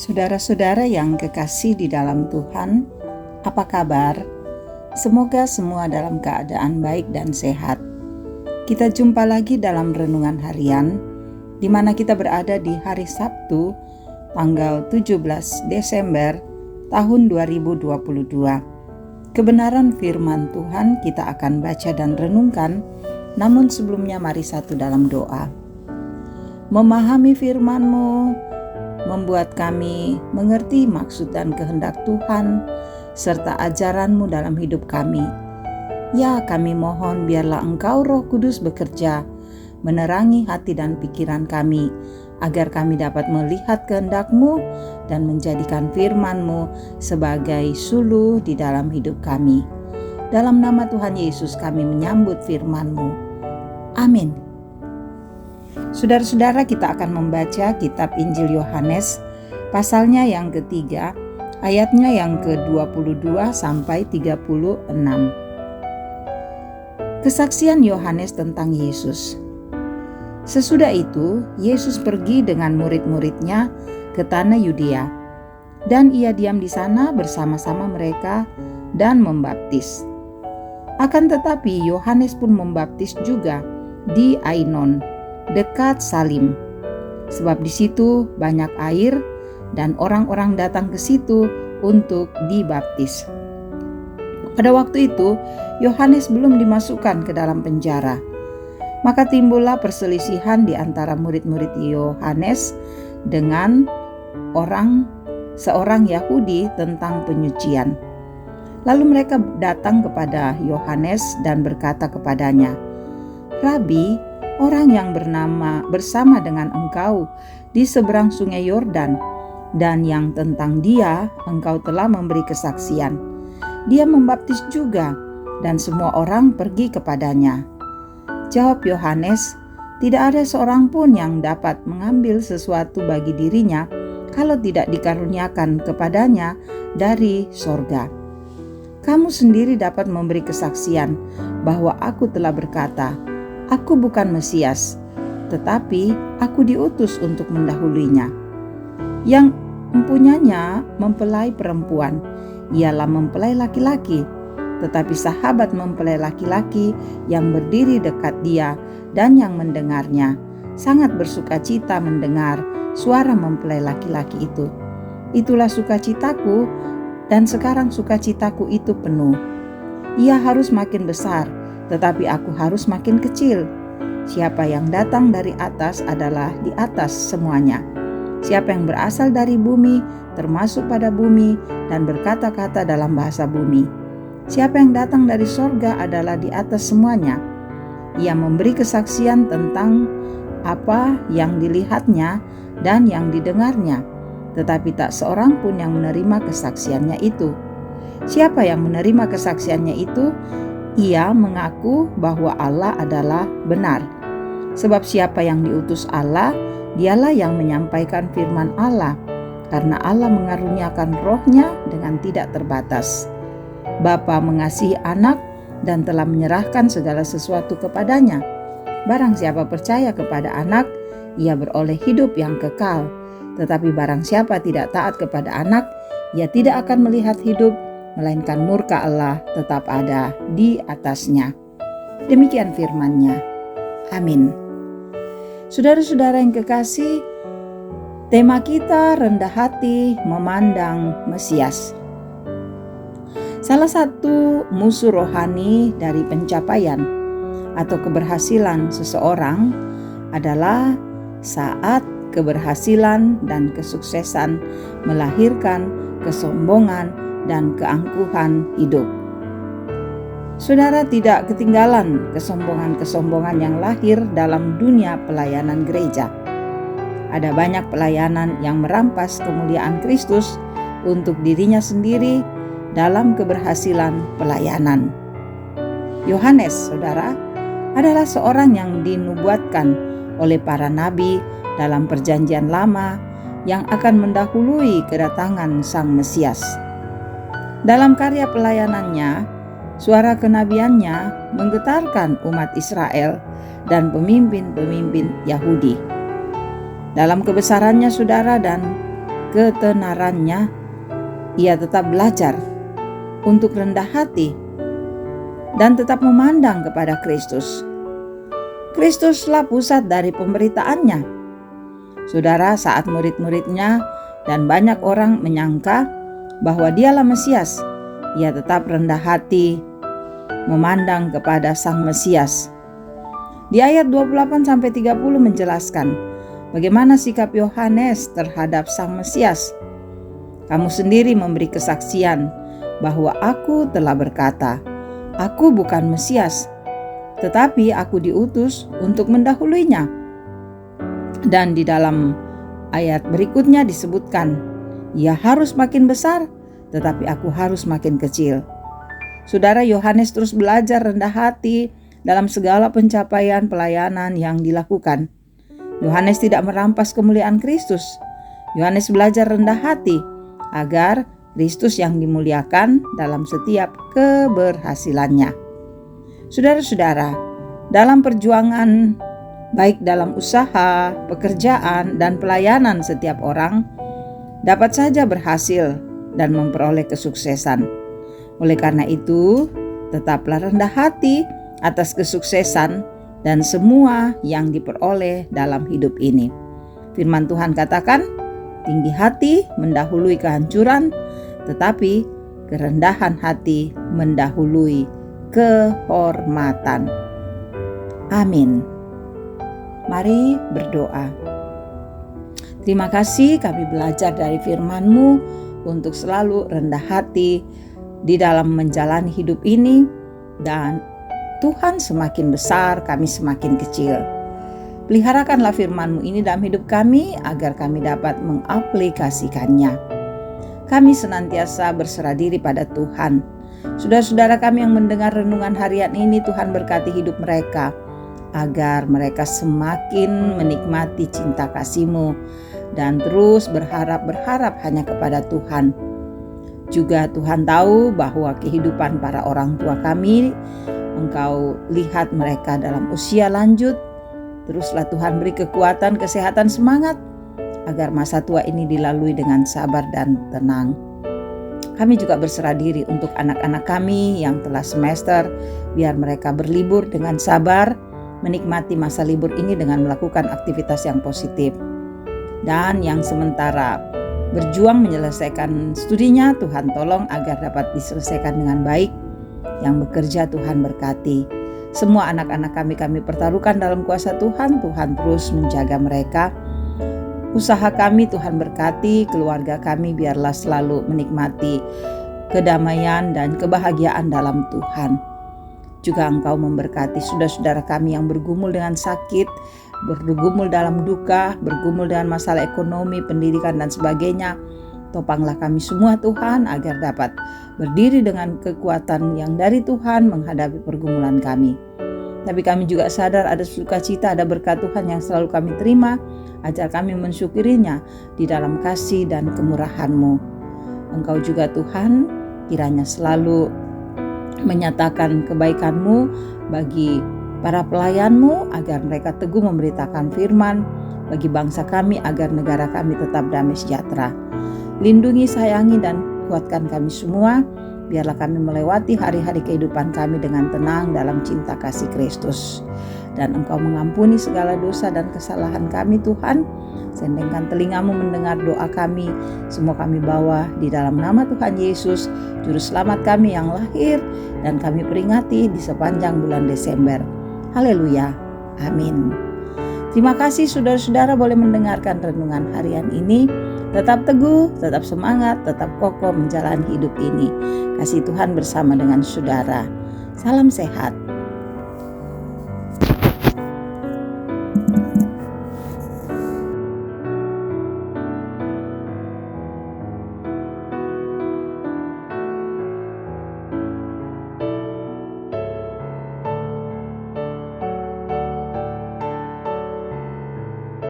Saudara-saudara yang kekasih di dalam Tuhan, apa kabar? Semoga semua dalam keadaan baik dan sehat. Kita jumpa lagi dalam renungan harian, di mana kita berada di hari Sabtu, tanggal 17 Desember tahun 2022. Kebenaran firman Tuhan kita akan baca dan renungkan, namun sebelumnya mari satu dalam doa. Memahami firman-Mu membuat kami mengerti maksud dan kehendak Tuhan serta ajaran-Mu dalam hidup kami. Ya, kami mohon biarlah Engkau Roh Kudus bekerja, menerangi hati dan pikiran kami, agar kami dapat melihat kehendak-Mu dan menjadikan firman-Mu sebagai suluh di dalam hidup kami. Dalam nama Tuhan Yesus kami menyambut firman-Mu. Amin. Saudara-saudara, kita akan membaca kitab Injil Yohanes, pasalnya yang ketiga, ayatnya yang ke-22 sampai 36. Kesaksian Yohanes tentang Yesus. Sesudah itu, Yesus pergi dengan murid-muridnya ke tanah Yudea, dan ia diam di sana bersama-sama mereka dan membaptis. Akan tetapi Yohanes pun membaptis juga di Ainon, dekat Salim, sebab di situ banyak air dan orang-orang datang ke situ untuk dibaptis. Pada waktu itu Yohanes belum dimasukkan ke dalam penjara. Maka timbullah perselisihan di antara murid-murid Yohanes dengan seorang Yahudi tentang penyucian. Lalu mereka datang kepada Yohanes dan berkata kepadanya, "Rabi, orang yang bersama dengan engkau di seberang sungai Yordan, dan yang tentang dia engkau telah memberi kesaksian. Dia membaptis juga, dan semua orang pergi kepadanya." Jawab Yohanes, "Tidak ada seorang pun yang dapat mengambil sesuatu bagi dirinya kalau tidak dikaruniakan kepadanya dari sorga. Kamu sendiri dapat memberi kesaksian bahwa aku telah berkata, Aku bukan Mesias, tetapi aku diutus untuk mendahuluinya. Yang mempunyanya mempelai perempuan, ialah mempelai laki-laki, tetapi sahabat mempelai laki-laki yang berdiri dekat dia dan yang mendengarnya sangat bersukacita mendengar suara mempelai laki-laki itu. Itulah sukacitaku, dan sekarang sukacitaku itu penuh. Ia harus makin besar, tetapi aku harus makin kecil. Siapa yang datang dari atas adalah di atas semuanya. Siapa yang berasal dari bumi, termasuk pada bumi, dan berkata-kata dalam bahasa bumi. Siapa yang datang dari sorga adalah di atas semuanya. Ia memberi kesaksian tentang apa yang dilihatnya dan yang didengarnya, tetapi tak seorang pun yang menerima kesaksiannya itu. Siapa yang menerima kesaksiannya itu, ia mengaku bahwa Allah adalah benar. Sebab siapa yang diutus Allah, dialah yang menyampaikan firman Allah, karena Allah mengaruniakan rohnya dengan tidak terbatas. Bapa mengasihi anak dan telah menyerahkan segala sesuatu kepadanya. Barang siapa percaya kepada anak, ia beroleh hidup yang kekal. Tetapi barang siapa tidak taat kepada anak, ia tidak akan melihat hidup, melainkan murka Allah tetap ada di atasnya. Demikian firman-Nya. Amin. Saudara-saudara yang kekasih, tema kita rendah hati memandang Mesias. Salah satu musuh rohani dari pencapaian atau keberhasilan seseorang adalah saat keberhasilan dan kesuksesan melahirkan kesombongan dan keangkuhan hidup. Saudara, tidak ketinggalan kesombongan-kesombongan yang lahir dalam dunia pelayanan gereja. Ada banyak pelayanan yang merampas kemuliaan Kristus untuk dirinya sendiri dalam keberhasilan pelayanan. Yohanes, saudara, adalah seorang yang dinubuatkan oleh para nabi dalam perjanjian lama yang akan mendahului kedatangan Sang Mesias. Dalam karya pelayanannya, suara kenabiannya menggetarkan umat Israel dan pemimpin-pemimpin Yahudi. Dalam kebesarannya, saudara, dan ketenarannya, ia tetap belajar untuk rendah hati dan tetap memandang kepada Kristus. Kristuslah pusat dari pemberitaannya. Saudara, saat murid-muridnya dan banyak orang menyangka bahwa dialah Mesias, ia tetap rendah hati memandang kepada Sang Mesias. Di ayat 28-30 menjelaskan bagaimana sikap Yohanes terhadap Sang Mesias. Kamu sendiri memberi kesaksian bahwa aku telah berkata, aku bukan Mesias, tetapi aku diutus untuk mendahuluinya. Dan di dalam ayat berikutnya disebutkan, ia harus makin besar, tetapi aku harus makin kecil. Saudara, Yohanes terus belajar rendah hati dalam segala pencapaian pelayanan yang dilakukan. Yohanes tidak merampas kemuliaan Kristus. Yohanes belajar rendah hati agar Kristus yang dimuliakan dalam setiap keberhasilannya. Saudara-saudara, dalam perjuangan baik dalam usaha, pekerjaan, dan pelayanan, setiap orang dapat saja berhasil dan memperoleh kesuksesan. Oleh karena itu, tetaplah rendah hati atas kesuksesan dan semua yang diperoleh dalam hidup ini. Firman Tuhan katakan, tinggi hati mendahului kehancuran, tetapi kerendahan hati mendahului kehormatan. Amin. Mari berdoa. Terima kasih kami belajar dari firman-Mu untuk selalu rendah hati di dalam menjalani hidup ini, dan Tuhan semakin besar, kami semakin kecil. Peliharakanlah firman-Mu ini dalam hidup kami agar kami dapat mengaplikasikannya. Kami senantiasa berserah diri pada Tuhan. Saudara-saudara kami yang mendengar renungan harian ini, Tuhan berkati hidup mereka agar mereka semakin menikmati cinta kasih-Mu dan terus berharap hanya kepada Tuhan. Juga Tuhan tahu bahwa kehidupan para orang tua kami, Engkau lihat mereka dalam usia lanjut. Teruslah Tuhan beri kekuatan, kesehatan, semangat agar masa tua ini dilalui dengan sabar dan tenang. Kami juga berserah diri untuk anak-anak kami yang telah semester, biar mereka berlibur dengan sabar, menikmati masa libur ini dengan melakukan aktivitas yang positif. Dan yang sementara berjuang menyelesaikan studinya, Tuhan tolong agar dapat diselesaikan dengan baik. Yang bekerja Tuhan berkati. Semua anak-anak kami pertaruhkan dalam kuasa Tuhan. Tuhan terus menjaga mereka. Usaha kami Tuhan berkati, keluarga kami biarlah selalu menikmati kedamaian dan kebahagiaan dalam Tuhan. Juga Engkau memberkati saudara-saudara kami yang bergumul dengan sakit, bergumul dalam duka, bergumul dengan masalah ekonomi, pendidikan, dan sebagainya. Topanglah kami semua Tuhan agar dapat berdiri dengan kekuatan yang dari Tuhan menghadapi pergumulan kami. Tapi kami juga sadar ada sukacita, ada berkat Tuhan yang selalu kami terima, ajar kami mensyukurinya di dalam kasih dan kemurahan-Mu. Engkau juga Tuhan kiranya selalu menyatakan kebaikan-Mu bagi para pelayan-Mu agar mereka teguh memberitakan firman, bagi bangsa kami agar negara kami tetap damai sejahtera. Lindungi, sayangi, dan kuatkan kami semua, biarlah kami melewati hari-hari kehidupan kami dengan tenang dalam cinta kasih Kristus. Dan Engkau mengampuni segala dosa dan kesalahan kami Tuhan. Sendengkan telinga-Mu mendengar doa kami. Semua kami bawa di dalam nama Tuhan Yesus, Juru Selamat kami yang lahir dan kami peringati di sepanjang bulan Desember. Haleluya. Amin. Terima kasih saudara-saudara boleh mendengarkan renungan harian ini. Tetap teguh, tetap semangat, tetap kokoh menjalani hidup ini. Kasih Tuhan bersama dengan saudara. Salam sehat.